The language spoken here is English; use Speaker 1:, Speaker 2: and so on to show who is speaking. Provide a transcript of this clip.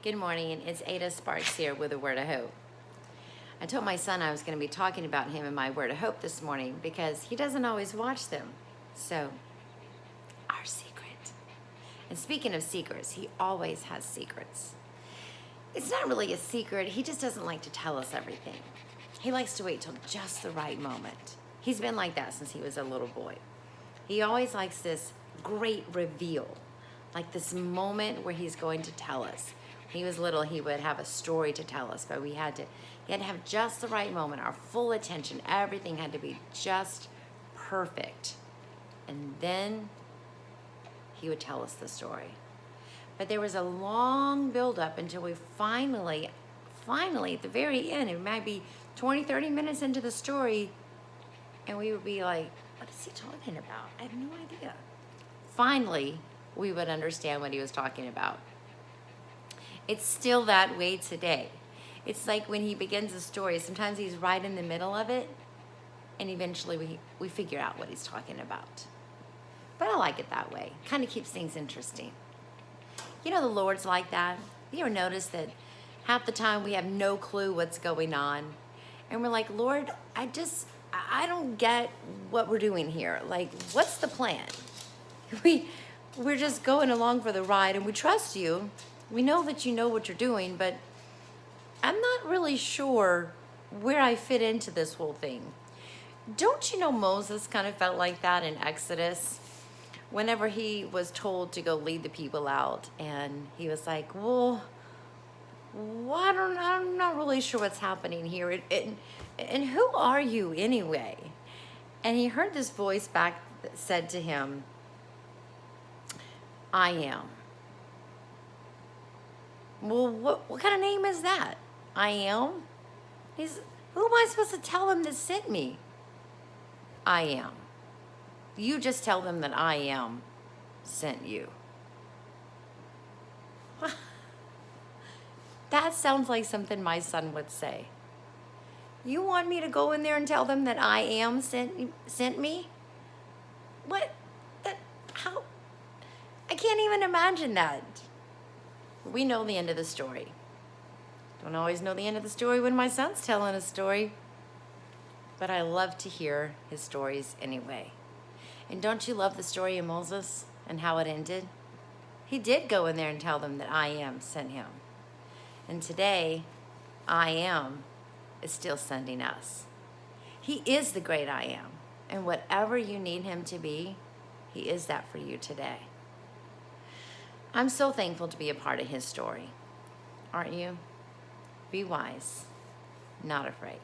Speaker 1: Good morning. It's Ada Sparks here with a Word of Hope. I told my son I was going to be talking about him in my Word of Hope this morning because he doesn't always watch them. So, our secret. And speaking of secrets, he always has secrets. It's not really a secret. He just doesn't like to tell us everything. He likes to wait till just the right moment. He's been like that since he was a little boy. He always likes this great reveal, like this moment where he's going to tell us. When he was little, he would have a story to tell us, but he had to have just the right moment, our full attention. Everything had to be just perfect. And then he would tell us the story. But there was a long buildup until we finally, at the very end, it might be 20, 30 minutes into the story, and we would be like, what is he talking about? I have no idea. Finally, we would understand what he was talking about. It's still that way today. It's like when he begins a story, sometimes he's right in the middle of it, and eventually we figure out what he's talking about. But I like it that way. Kind of keeps things interesting. You know, the Lord's like that. You ever notice that half the time we have no clue what's going on? And we're like, Lord, I don't get what we're doing here. Like, what's the plan? We're just going along for the ride, and we trust you. We know that you know what you're doing, but I'm not really sure where I fit into this whole thing. Don't you know Moses kind of felt like that in Exodus? Whenever he was told to go lead the people out, and he was like, well, I'm not really sure what's happening here. And who are you anyway? And he heard this voice back that said to him, I am. Well, what kind of name is that? I am? Who am I supposed to tell him that sent me? I am. You just tell them that I am sent you. That sounds like something my son would say. You want me to go in there and tell them that I am sent me? What? How? I can't even imagine that. We know the end of the story. Don't always know the end of the story when my son's telling a story, but I love to hear his stories anyway. And don't you love the story of Moses and how it ended? He did go in there and tell them that I am sent him. And today, I am is still sending us. He is the great I am. And whatever you need him to be, he is that for you today. I'm so thankful to be a part of his story. Aren't you? Be wise, not afraid.